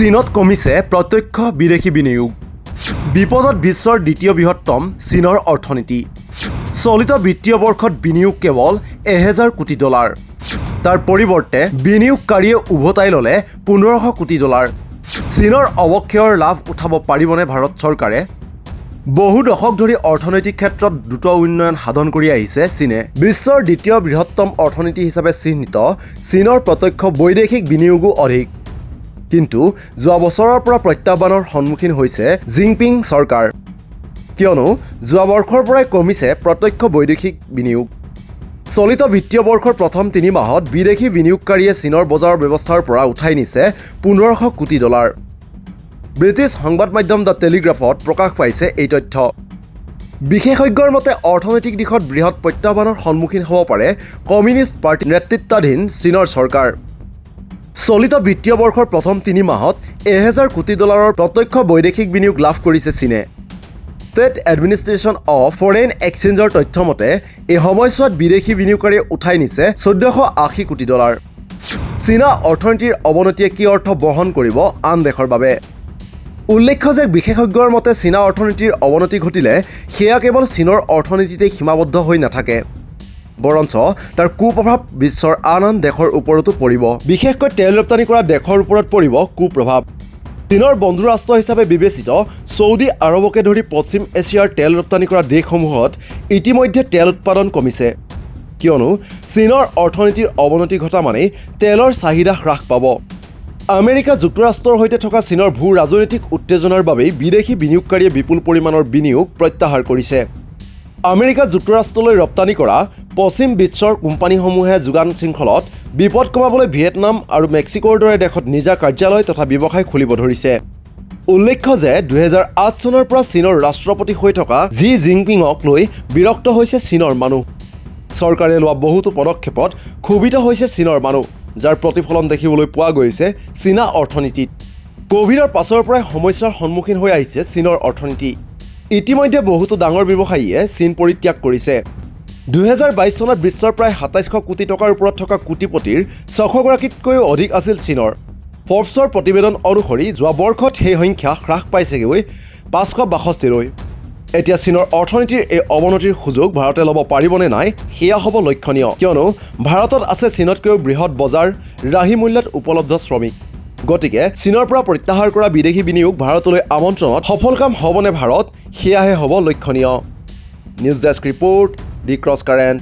চীনত কমিছে প্ৰত্যক্ষ বিদেশী বিনিয়োগ। বিপদত বিশ্বৰ দ্বিতীয় বৃহত্তম চীনৰ অৰ্থনীতি। চলিত বিত্তীয় বৰ্ষত বিনিয়োগ কেৱল $1000 কোটি। তাৰ পৰিৱৰ্তে বিনিয়োগকাৰীয়ে উভতাই ল'লে $1500 কোটি। চীনৰ অৱক্ষয়ৰ লাভ উঠাব পাৰিবনে ভাৰত চৰকাৰে? বহু দশক ধৰি অৰ্থনৈতিক ক্ষেত্ৰত দ্ৰুত উন্নয়ন সাধন কৰি আহিছে চীনে। বিশ্বৰ দ্বিতীয় বৃহত্তম অৰ্থনীতি হিচাপে চিহ্নিত চীনৰ প্ৰত্যক্ষ বৈদেশিক বিনিয়োগো অধিক। কিন্তু যোৱা বছৰৰ পৰা প্ৰত্যাহ্বানৰ সন্মুখীন হৈছে জিনপিং চৰকাৰ। কিয়নো যোৱা বৰ্ষৰ পৰাই কমিছে প্ৰত্যক্ষ বৈদেশিক বিনিয়োগ। চলিত বিত্তীয় বৰ্ষৰ প্ৰথম 3 মাহত বিদেশী বিনিয়োগকাৰীয়ে চীনৰ বজাৰ ব্যৱস্থাৰ পৰা উঠাই নিছে $1500 কোটি। ব্ৰিটিছ সংবাদ মাধ্যম দ্য টেলিগ্ৰাফত প্ৰকাশ পাইছে এই তথ্য। বিশেষজ্ঞৰ মতে অৰ্থনৈতিক দিশত বৃহৎ প্ৰত্যাহ্বানৰ সন্মুখীন হ'ব পাৰে কমিউনিষ্ট পাৰ্টি নেতৃত্বাধীন চীনৰ চৰকাৰ। চলিত বিত্তীয় বৰ্ষৰ প্ৰথম 3 মাহত $1000 কোটি প্ৰত্যক্ষ বৈদেশিক বিনিয়োগ লাভ কৰিছে চীনে। ষ্টেট এডমিনিষ্ট্ৰেশ্যন অৱ ফৰেইন এক্সচেঞ্জৰ তথ্য মতে এই সময়ছোৱাত বিদেশী বিনিয়োগকাৰীয়ে উঠাই নিছে $1480 কোটি। চীনা অৰ্থনীতিৰ অৱনতিয়ে কি অৰ্থ বহন কৰিব আন দেশৰ বাবে? উল্লেখ্য যে বিশেষজ্ঞৰ মতে চীনা অৰ্থনীতিৰ অৱনতি ঘটিলে সেয়া কেৱল চীনৰ অৰ্থনীতিতে সীমাবদ্ধ হৈ নাথাকে, বৰঞ্চ তাৰ কুপ্ৰভাৱ বিশ্বৰ আন দেশৰ ওপৰতো পৰিব। বিশেষকৈ তেল ৰপ্তানি কৰা দেশৰ ওপৰত পৰিব কুপ্ৰভাৱ। চীনৰ বন্ধু ৰাষ্ট্ৰ হিচাপে বিবেচিত ছৌদি আৰবকে ধৰি পশ্চিম এছিয়াৰ তেল ৰপ্তানি কৰা দেশসমূহত ইতিমধ্যে তেল উৎপাদন কমিছে। কিয়নো চীনৰ অৰ্থনীতিৰ অৱনতি ঘটা মানেই তেলৰ চাহিদা হ্ৰাস পাব। আমেৰিকা যুক্তৰাষ্ট্ৰৰ সৈতে থকা চীনৰ ভূ ৰাজনৈতিক উত্তেজনাৰ বাবেই বিদেশী বিনিয়োগকাৰীয়ে বিপুল পৰিমাণৰ বিনিয়োগ প্ৰত্যাহাৰ কৰিছে। আমেৰিকা যুক্তৰাষ্ট্ৰলৈ ৰপ্তানি কৰা পশ্চিম বিশ্বৰ কোম্পানীসমূহে যোগান শৃংখলত বিপদ কমাবলৈ ভিয়েটনাম আৰু মেক্সিকোৰ দৰে দেশত নিজা কাৰ্যালয় তথা ব্যৱসায় খুলিব ধৰিছে। উল্লেখ্য যে 2008 চনৰ পৰা চীনৰ ৰাষ্ট্ৰপতি হৈ থকা জি জিনপিঙক লৈ বিৰক্ত হৈছে চীনৰ মানুহ। চৰকাৰে লোৱা বহুতো পদক্ষেপত ক্ষোভিত হৈছে চীনৰ মানুহ, যাৰ প্ৰতিফলন দেখিবলৈ পোৱা গৈছে চীনা অৰ্থনীতিত। কোভিডৰ পাছৰ পৰাই সমস্যাৰ সন্মুখীন হৈ আহিছে চীনৰ অৰ্থনীতি। ইতিমধ্যে বহুতো ডাঙৰ ব্যৱসায়ীয়ে চীন পৰিত্যাগ কৰিছে। 2022 চনত বিশ্বৰ প্ৰায় $2700 কোটি ওপৰত থকা কোটিপতিৰ 600 গৰাকীতকৈও অধিক আছিল চীনৰ। ফৰ্বছৰ প্ৰতিবেদন অনুসৰি যোৱা বৰ্ষত সেই সংখ্যা হ্ৰাস পাইছেগৈ 562লৈ। এতিয়া চীনৰ অৰ্থনীতিৰ এই অৱনতিৰ সুযোগ ভাৰতে ল'ব পাৰিবনে নাই সেয়া হ'ব লক্ষণীয়। কিয়নো ভাৰতত আছে চীনতকৈও বৃহৎ বজাৰ, ৰাহি মূল্যত উপলব্ধ শ্ৰমিক। গতিকে চীনৰ পৰা প্ৰত্যাহাৰ কৰা বিদেশী বিনিয়োগ ভাৰতলৈ আমন্ত্ৰণত সফল কাম হ'বনে ভাৰত, সেয়াহে হ'ব লক্ষণীয়। নিউজ ডেস্ক ৰিপৰ্ট, দি ক্ৰছ কাৰেণ্ট।